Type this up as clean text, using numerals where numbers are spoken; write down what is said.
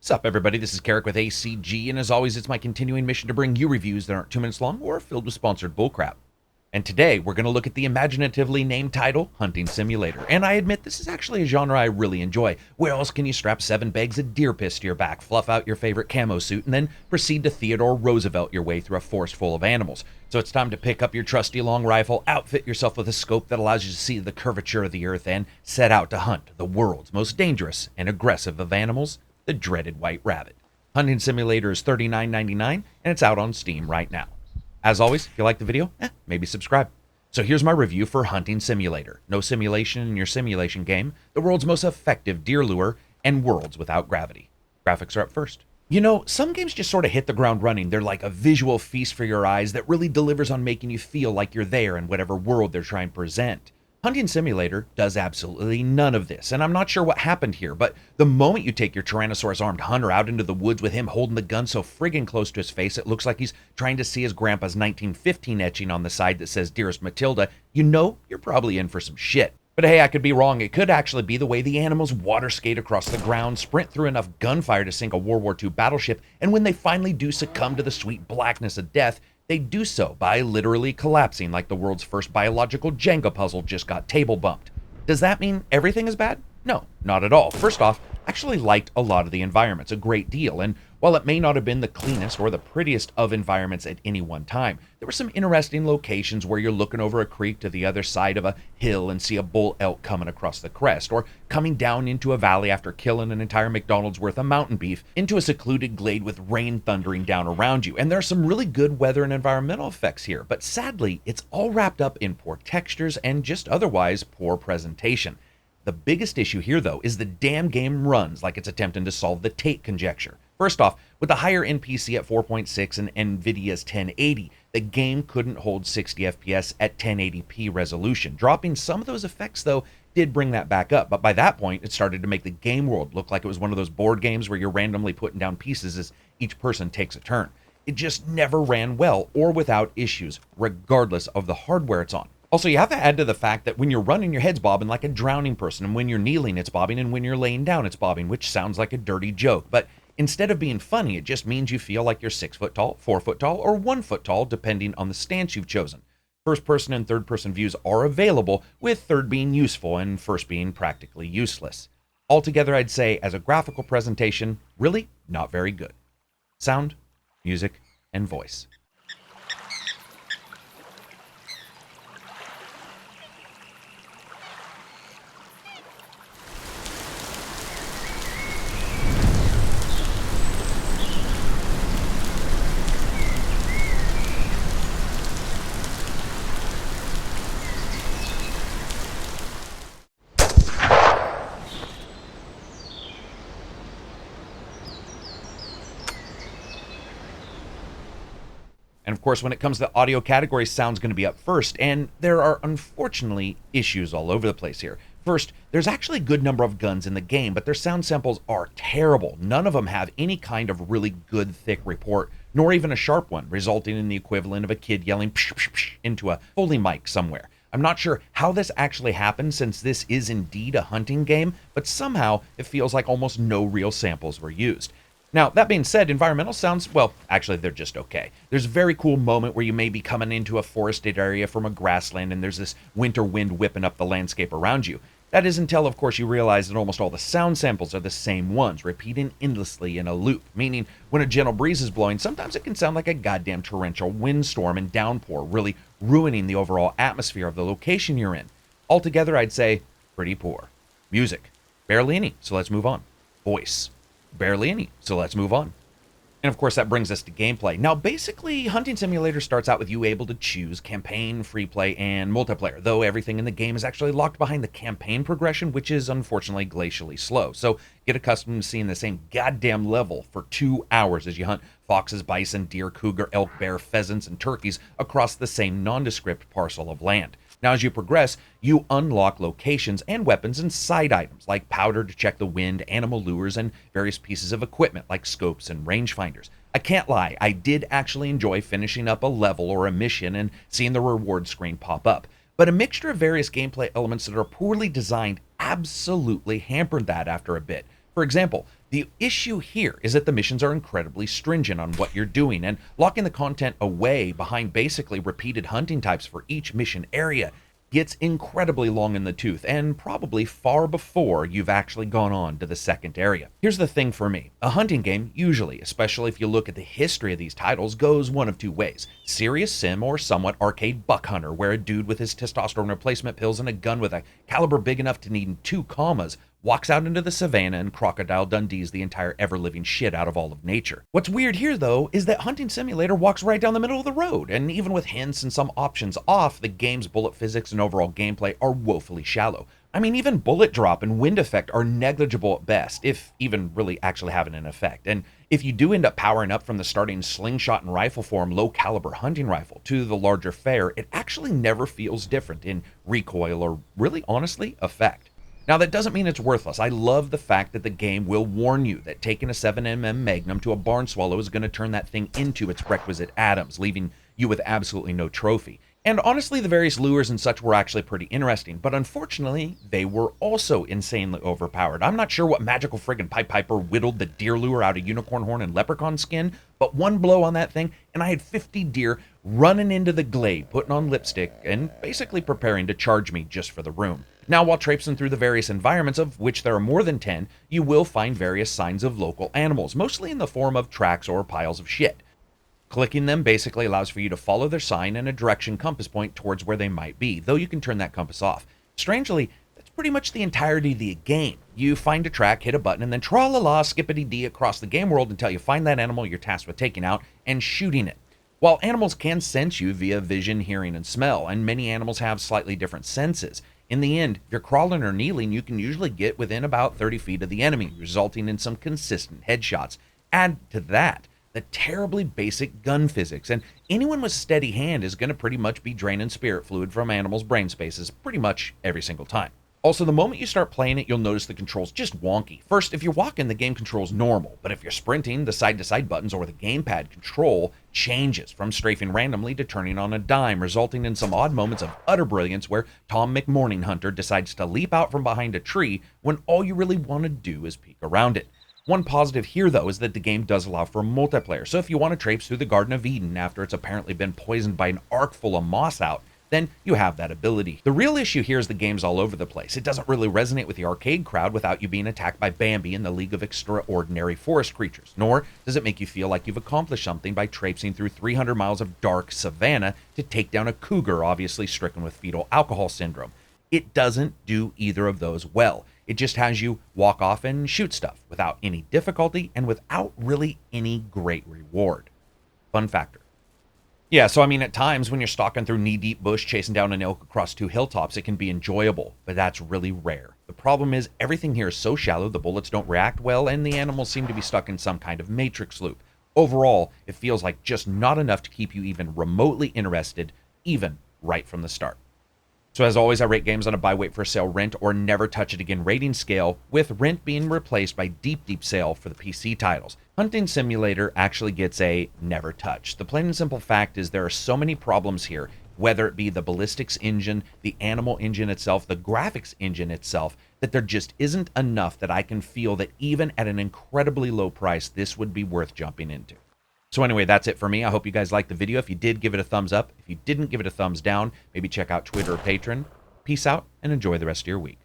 Sup, everybody? This is Karak with ACG, and as always, it's my continuing mission to bring you reviews that aren't 2 minutes long or filled with sponsored bullcrap. And today, we're going to look at the imaginatively named title, Hunting Simulator. And I admit, this is actually a genre I really enjoy. Where else can you strap 7 bags of deer piss to your back, fluff out your favorite camo suit, and then proceed to Theodore Roosevelt your way through a forest full of animals? So it's time to pick up your trusty long rifle, outfit yourself with a scope that allows you to see the curvature of the earth, and set out to hunt the world's most dangerous and aggressive of animals, the dreaded white rabbit. Hunting Simulator is $39.99, and it's out on Steam right now. As always, if you like the video, maybe subscribe. So here's my review for Hunting Simulator. No simulation in your simulation game, the world's most effective deer lure, and worlds without gravity. Graphics are up first. You know, some games just sort of hit the ground running. They're like a visual feast for your eyes that really delivers on making you feel like you're there in whatever world they're trying to present. Hunting Simulator does absolutely none of this, and I'm not sure what happened here, but the moment you take your Tyrannosaurus armed hunter out into the woods with him holding the gun so friggin' close to his face it looks like he's trying to see his grandpa's 1915 etching on the side that says Dearest Matilda, you know you're probably in for some shit. But hey, I could be wrong. It could actually be the way the animals water skate across the ground, sprint through enough gunfire to sink a World War II battleship, and when they finally do succumb to the sweet blackness of death, they do so by literally collapsing like the world's first biological Jenga puzzle just got table bumped. Does that mean everything is bad? No, not at all. First off, I actually liked a lot of the environments a great deal, and while it may not have been the cleanest or the prettiest of environments at any one time, there were some interesting locations where you're looking over a creek to the other side of a hill and see a bull elk coming across the crest, or coming down into a valley after killing an entire McDonald's worth of mountain beef into a secluded glade with rain thundering down around you. And there are some really good weather and environmental effects here, but sadly, it's all wrapped up in poor textures and just otherwise poor presentation. The biggest issue here, though, is the damn game runs like it's attempting to solve the Tate conjecture. First off, with the higher NPC at 4.6 and Nvidia's 1080, the game couldn't hold 60 FPS at 1080p resolution. Dropping some of those effects, though, did bring that back up, but by that point, it started to make the game world look like it was one of those board games where you're randomly putting down pieces as each person takes a turn. It just never ran well or without issues, regardless of the hardware it's on. Also, you have to add to the fact that when you're running, your head's bobbing like a drowning person, and when you're kneeling, it's bobbing, and when you're laying down, it's bobbing, which sounds like a dirty joke. But instead of being funny, it just means you feel like you're 6 foot tall, 4 foot tall, or 1 foot tall, depending on the stance you've chosen. First person and third person views are available, with third being useful and first being practically useless. Altogether, I'd say, as a graphical presentation, really not very good. Sound, music, and voice. And of course, when it comes to the audio category, sound's going to be up first, and there are unfortunately issues all over the place here. First, there's actually a good number of guns in the game, but their sound samples are terrible. None of them have any kind of really good thick report, nor even a sharp one, resulting in the equivalent of a kid yelling psh, psh, psh into a Foley mic somewhere. I'm not sure how this actually happened since this is indeed a hunting game, but somehow it feels like almost no real samples were used. Now, that being said, environmental sounds, well, actually, they're just okay. There's a very cool moment where you may be coming into a forested area from a grassland, and there's this winter wind whipping up the landscape around you. That is until, of course, you realize that almost all the sound samples are the same ones, repeating endlessly in a loop, meaning when a gentle breeze is blowing, sometimes it can sound like a goddamn torrential windstorm and downpour, really ruining the overall atmosphere of the location you're in. Altogether, I'd say, pretty poor. Music, barely any, so let's move on. Voice, barely any, so let's move on. And of course, that brings us to gameplay. Now, basically, Hunting Simulator starts out with you able to choose campaign, free play, and multiplayer, though everything in the game is actually locked behind the campaign progression, which is unfortunately glacially slow. So get accustomed to seeing the same goddamn level for 2 hours as you hunt foxes, bison, deer, cougar, elk, bear, pheasants, and turkeys across the same nondescript parcel of land. Now, as you progress, you unlock locations and weapons and side items like powder to check the wind, animal lures, and various pieces of equipment like scopes and rangefinders. I can't lie, I did actually enjoy finishing up a level or a mission and seeing the reward screen pop up. But a mixture of various gameplay elements that are poorly designed absolutely hampered that after a bit. For example, The issue here is that the missions are incredibly stringent on what you're doing, and locking the content away behind basically repeated hunting types for each mission area gets incredibly long in the tooth, and probably far before you've actually gone on to the second area. Here's the thing for me. A hunting game usually, especially if you look at the history of these titles, goes one of two ways. Serious sim or somewhat arcade buck hunter, where a dude with his testosterone replacement pills and a gun with a caliber big enough to need 2 commas walks out into the savannah and Crocodile Dundees the entire ever-living shit out of all of nature. What's weird here, though, is that Hunting Simulator walks right down the middle of the road, and even with hints and some options off, the game's bullet physics and overall gameplay are woefully shallow. I mean, even bullet drop and wind effect are negligible at best, if even really actually having an effect. And if you do end up powering up from the starting slingshot and rifle form low caliber hunting rifle to the larger fare, it actually never feels different in recoil or really honestly effect. Now, that doesn't mean it's worthless. I love the fact that the game will warn you that taking a 7mm Magnum to a barn swallow is going to turn that thing into its requisite atoms, leaving you with absolutely no trophy. And honestly, the various lures and such were actually pretty interesting, but unfortunately, they were also insanely overpowered. I'm not sure what magical friggin' Pied Piper whittled the deer lure out of unicorn horn and leprechaun skin, but one blow on that thing, and I had 50 deer running into the glade, putting on lipstick, and basically preparing to charge me just for the room. Now, while traipsing through the various environments, of which there are more than 10, you will find various signs of local animals, mostly in the form of tracks or piles of shit. Clicking them basically allows for you to follow their sign and a direction compass point towards where they might be, though you can turn that compass off. Strangely, that's pretty much the entirety of the game. You find a track, hit a button, and then tra-la-la, skippity-dee across the game world until you find that animal you're tasked with taking out and shooting it. While animals can sense you via vision, hearing, and smell, and many animals have slightly different senses, in the end, if you're crawling or kneeling, you can usually get within about 30 feet of the enemy, resulting in some consistent headshots. Add to that the terribly basic gun physics, and anyone with steady hand is going to pretty much be draining spirit fluid from animals' brain spaces pretty much every single time. Also, the moment you start playing it, you'll notice the controls just wonky. First, if you're walking, the game controls normal, but if you're sprinting, the side-to-side buttons or the gamepad control changes from strafing randomly to turning on a dime, resulting in some odd moments of utter brilliance where Tom McMorning Hunter decides to leap out from behind a tree when all you really want to do is peek around it. One positive here, though, is that the game does allow for multiplayer, so if you want to traipse through the Garden of Eden after it's apparently been poisoned by an ark full of moss out, then you have that ability. The real issue here is the game's all over the place. It doesn't really resonate with the arcade crowd without you being attacked by Bambi in the League of Extraordinary Forest Creatures, nor does it make you feel like you've accomplished something by traipsing through 300 miles of dark savanna to take down a cougar obviously stricken with fetal alcohol syndrome. It doesn't do either of those well. It just has you walk off and shoot stuff without any difficulty and without really any great reward. Fun factor. Yeah, so I mean, at times when you're stalking through knee-deep bush chasing down an elk across 2 hilltops, it can be enjoyable, but that's really rare. The problem is everything here is so shallow, the bullets don't react well, and the animals seem to be stuck in some kind of matrix loop. Overall, it feels like just not enough to keep you even remotely interested, even right from the start. So as always, I rate games on a buy, wait for a sale, rent, or never touch it again rating scale, with rent being replaced by deep sale for the PC titles. Hunting Simulator actually gets a never touch. The plain and simple fact is there are so many problems here, whether it be the ballistics engine, the animal engine itself, the graphics engine itself, that there just isn't enough that I can feel that even at an incredibly low price, this would be worth jumping into. So anyway, that's it for me. I hope you guys liked the video. If you did, give it a thumbs up. If you didn't, give it a thumbs down. Maybe check out Twitter or Patreon. Peace out and enjoy the rest of your week.